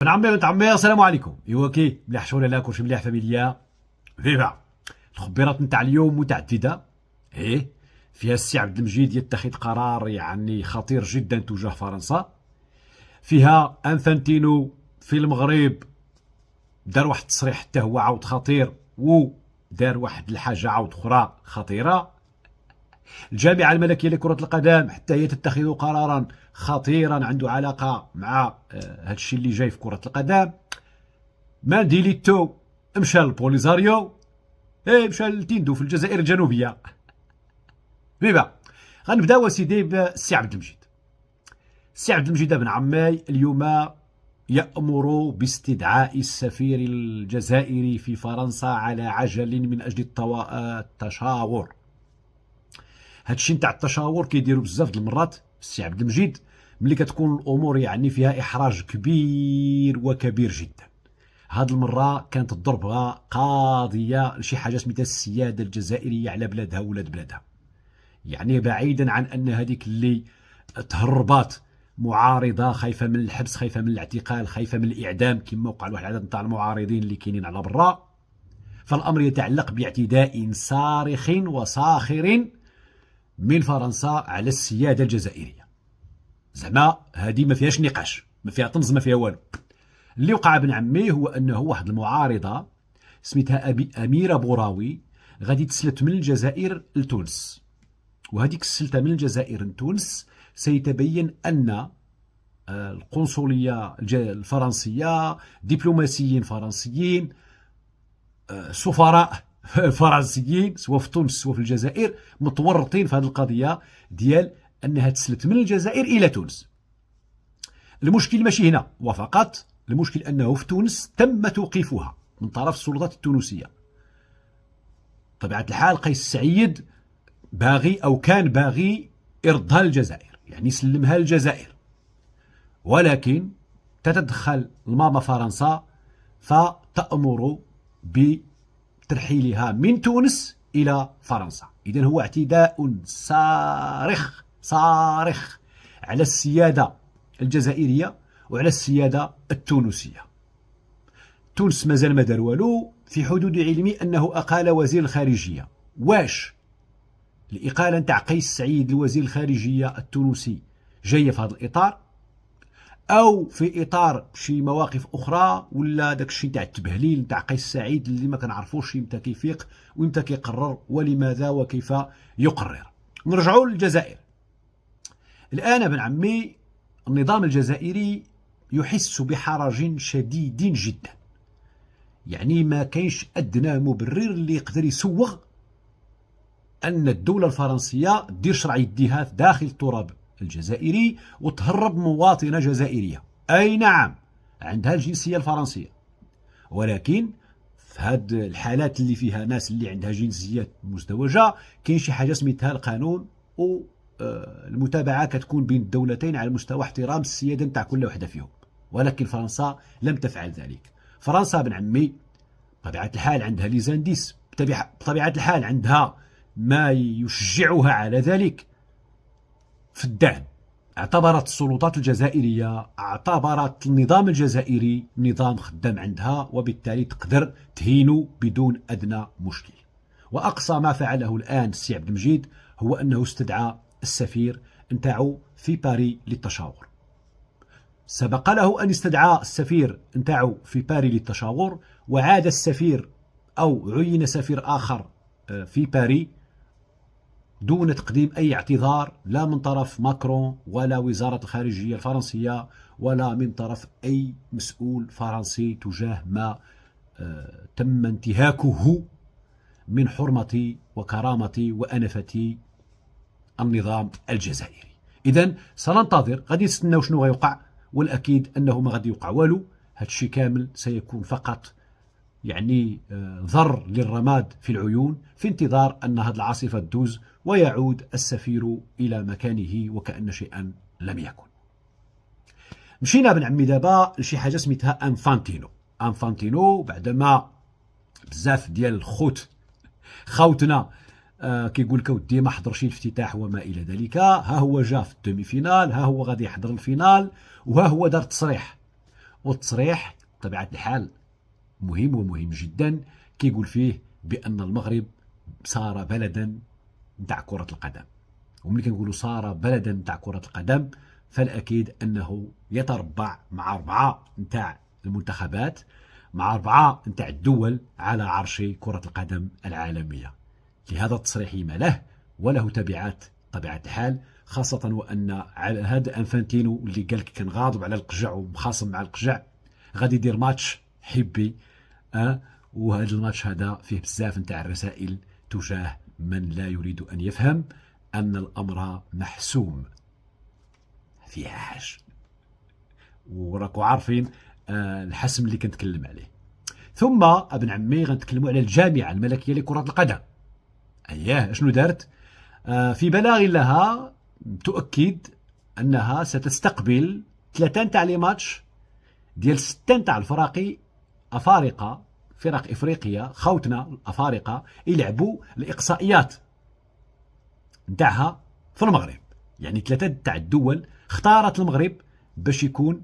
بن عمي بنت عمي السلام عليكم. ايوا كي مليح شغل لا كلشي مليح فاميليا فيفا. الخبيرات نتاع اليوم متعدده. فيها السي عبد المجيد يتخذ قرار يعني خطير جدا تجاه فرنسا. فيها انفانتينو في المغرب دار واحد التصريح حتى هو عاود خطير، ودار واحد الحاجه عاود اخرى خطيره. الجامعة الملكية لكرة القدم حتى هي تتخذ قرارا خطيرا عنده علاقة مع هذا الشيء اللي جاي في كرة القدم. مانديليتو مشى للبوليزاريو، مشى لتيندو في الجزائر الجنوبية. بيبا غنبداو سيدي بالسي عبد المجيد. السي عبد المجيد بن عمي اليوم يأمر باستدعاء السفير الجزائري في فرنسا على عجل من أجل التشاور. هادشي نتاع التشاور كيديروا بزاف د المرات السي عبد المجيد ملي كتكون الامور يعني فيها احراج كبير وكبير جدا. هاد المره كانت الضربه قاضيه لشي حاجه سميتها السياده الجزائريه على بلادها ولاد بلادها. يعني بعيدا عن ان هذيك اللي تهربات معارضه خايفه من الحبس، خايفه من الاعتقال، خايفه من الاعدام كما وقع لواحد العدد نتاع المعارضين اللي كاينين على برا، فالامر يتعلق باعتداء صارخ وصاخر من فرنسا على السياده الجزائريه. زعما هذه ما فيهاش نقاش، ما فيها طنز، ما فيها والو. اللي وقع بن عمي هو انه واحد المعارضه سميتها اميره بوراوي غادي تسلت من الجزائر لتونس، وهذيك السلته من الجزائر لتونس سيتبين ان القنصليه الفرنسيه، دبلوماسيين فرنسيين، سفراء فرنسيين سواء في تونس سواء في الجزائر متورطين في هذه القضيه ديال انها تسلت من الجزائر الى تونس. المشكل ماشي هنا وفقط، المشكل انه في تونس تم توقيفها من طرف السلطات التونسيه. بطبيعه الحال قيس سعيد باغي او كان باغي ارضها للجزائر، يعني يسلمها للجزائر، ولكن تتدخل الماما فرنسا فتأمر بترحيلها من تونس إلى فرنسا. إذن هو اعتداء صارخ على السيادة الجزائرية وعلى السيادة التونسية. تونس مازال ما دار والو، في حدود علمي أنه أقال وزير الخارجية. واش الإقالة نتاع قيس سعيد الوزير الخارجية التونسي جاية في هذا الإطار، او في اطار شي مواقف اخرى، ولا داك الشيء تاع التبهليل نتاع قيس سعيد اللي ما كنعرفوش امتى كيفيق وامتى كيقرر ولماذا وكيف يقرر. نرجعوا للجزائر. الان بن عمي النظام الجزائري يحس بحرج شديد جدا، يعني ما كاينش ادنى مبرر اللي يقدر يسوغ ان الدوله الفرنسيه دير شرع يديها داخل التراب الجزائري وتهرب مواطنة جزائرية. أي نعم عندها الجنسية الفرنسية، ولكن في هاد الحالات اللي فيها ناس اللي عندها جنسيات مزدوجة كاين شي حاجة سميتها القانون، والمتابعة كتكون بين الدولتين على مستوى احترام السيادة نتاع كل وحدة فيهم، ولكن فرنسا لم تفعل ذلك. فرنسا بن عمي بطبيعة الحال عندها ليزانديس، بطبيعة الحال عندها ما يشجعها على ذلك في الدعم. اعتبرت السلطات الجزائرية، اعتبرت النظام الجزائري نظام خدام عندها، وبالتالي تقدر تهينه بدون أدنى مشكل. وأقصى ما فعله الآن السي عبد المجيد هو أنه استدعى السفير نتاعو في باري للتشاور. سبق له أن استدعى السفير نتاعو في باري للتشاور، وعاد السفير أو عين سفير آخر في باري دون تقديم أي اعتذار، لا من طرف ماكرون ولا وزارة الخارجية الفرنسية ولا من طرف أي مسؤول فرنسي تجاه ما تم انتهاكه من حرمة وكرامة وأنفة النظام الجزائري. إذن سننتظر، غادي نستناو شنو غيوقع، والأكيد أنه ما غادي يوقع والو. هادشي كامل سيكون فقط يعني ضر للرماد في العيون، في انتظار أن هذه العاصفة تدوز ويعود السفير إلى مكانه وكأن شيئا لم يكن. مشينا بن عمي دابا لشي حاجة سميتها أنفانتينو بعدما بزاف ديال الخوت خوتنا كيقول لك ودي ما حضرش الافتتاح وما إلى ذلك، ها هو جا في الدومي فينال، ها هو غادي يحضر الفينال، وها هو دار تصريح والتصريح بطبيعة الحال مهم ومهم جدا، كيقول فيه بأن المغرب صار بلدا نتاع كرة القدم. وملي كنقولوا صار بلدا نتاع كرة القدم فالأكيد أنه يتربع مع 4 نتاع المنتخبات، مع 4 نتاع الدول على عرش كرة القدم العالمية. لهذا التصريح ما له وله تبعات طبيعة الحال، خاصة وأن هذا أنفانتينو اللي قال لك كان غاضب على القجع ومخاصم مع القجع غادي يدير ماتش حبي وهذا الماتش هذا فيه بزاف نتاع الرسائل تجاه من لا يريد أن يفهم أن الأمر محسوم فيها حاجة، وراكو عارفين الحسم اللي كنتكلم عليه. ثم ابن عمي غنتكلموا على الجامعة الملكية لكرة القدم. أياه شنو دارت؟ في بلاغ لها تؤكد أنها ستستقبل 3 تاع لي ماتش ديال 6 تاع الفرق أفارقة، فرق إفريقيا خوتنا الأفارقة يلعبوا الإقصائيات نتاعها في المغرب. يعني 3 تاع الدول اختارت المغرب باش يكون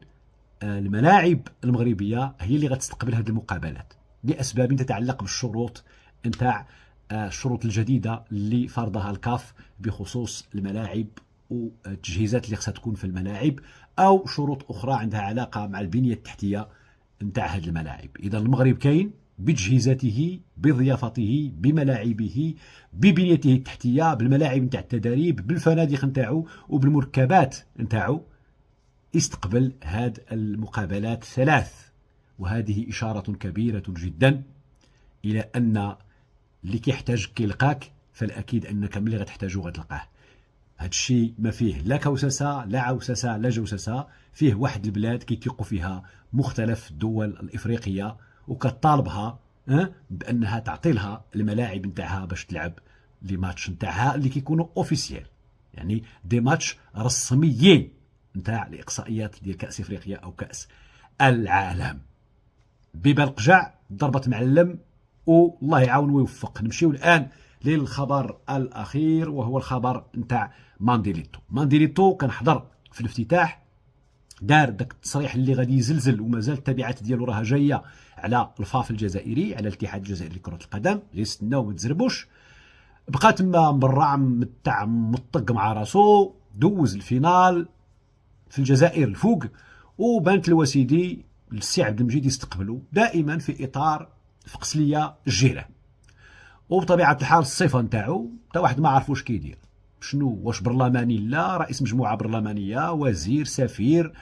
الملاعب المغربية هي اللي غتستقبل هذه المقابلات لأسباب تتعلق بالشروط نتاع الشروط الجديدة اللي فرضها الكاف بخصوص الملاعب والتجهيزات اللي خصها تكون في الملاعب، أو شروط أخرى عندها علاقة مع البنية التحتية نتاع هذه الملاعب. إذا المغرب كاين بتجهيزاته، بضيافته، بملاعبه، ببنيته التحتية، بالملاعب نتاع التدريب، بالفنادق نتاعو وبالمركبات نتاعو، استقبل هذه المقابلات 3. وهذه إشارة كبيرة جدا إلى أن اللي كيحتاج كيلقاك، فالأكيد أنك ملي غتحتاجو غتلقاه. هذا الشيء ما فيه لا كوسسة لا عوسسة لا جوسسة، فيه واحد البلاد كيثيقوا فيها مختلف الدول الإفريقية وكطالبها بأنها تعطي لها الملاعب نتاعها باش تلعب لي ماتش نتاعها اللي كيكونوا اوفيسيال، يعني دي ماتش رسميين نتاع الإقصائيات ديال كأس إفريقيا أو كأس العالم. ببالقجع ضربة معلم والله يعاون ويوفق. نمشيو الآن للخبر الأخير وهو الخبر نتاع مانديليتو. مانديليتو كان حضر في الافتتاح، دار داك التصريح اللي غادي يزلزل ومازال التبعات ديالو راها جايه على الفاف الجزائري، على الاتحاد الجزائري لكرة القدم. غير استناو ما تزربوش. بقى تما مبرع متاع مطق مع راسو، دوز الفينال في الجزائر الفوق، وبانت الوسيدي السي عبد المجيد يستقبلوا دائما في اطار فقسليه الجيران. وبطبيعه الحال الصفه نتاعو تا واحد ما عرف واش كيدير، شنو واش برلماني لا رئيس مجموعه برلمانيه، وزير، سفير،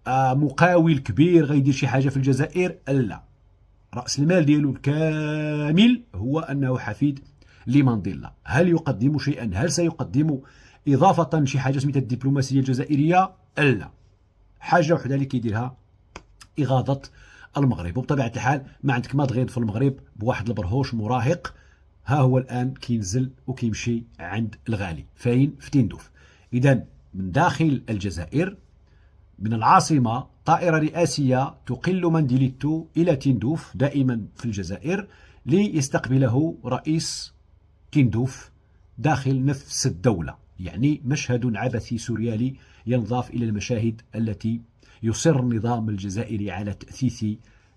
مقاول كبير غيدير شي حاجه في الجزائر، لا. راس المال ديالو الكامل هو انه حفيد لمانديلا. هل يقدم شيئا؟ هل سيقدم اضافه شي حاجه سميتها الدبلوماسيه الجزائريه؟ لا. حاجه وحده اللي كيديرها إغاظة المغرب. وبطبيعة الحال ما عندك ما تغيض في المغرب بواحد البرهوش مراهق، ها هو الآن كينزل وكيمشي عند الغالي فين؟ في تندوف. إذا من داخل الجزائر من العاصمة طائرة رئاسية تقل مانديليتو إلى تندوف دائما في الجزائر ليستقبله رئيس تندوف داخل نفس الدولة. يعني مشهد عبثي سوريالي ينضاف إلى المشاهد التي يصر النظام الجزائري على تأثيث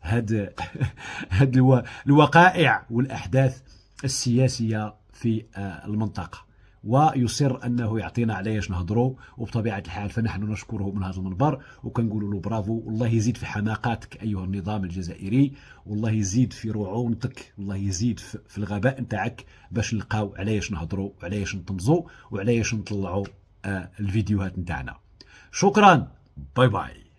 هذه الوقائع والأحداث السياسية في المنطقة، ويصر أنه يعطينا علاش نهضروا. وبطبيعة الحال فنحن نشكره من هذا المنبر وكنقول له برافو، والله يزيد في حماقاتك أيها النظام الجزائري، والله يزيد في رعونتك، والله يزيد في الغباء نتاعك باش نلقاو علاش نهضروا وعلاش نطنزوا وعلاش نطلعوا الفيديوهات نتاعنا. شكرا، باي باي.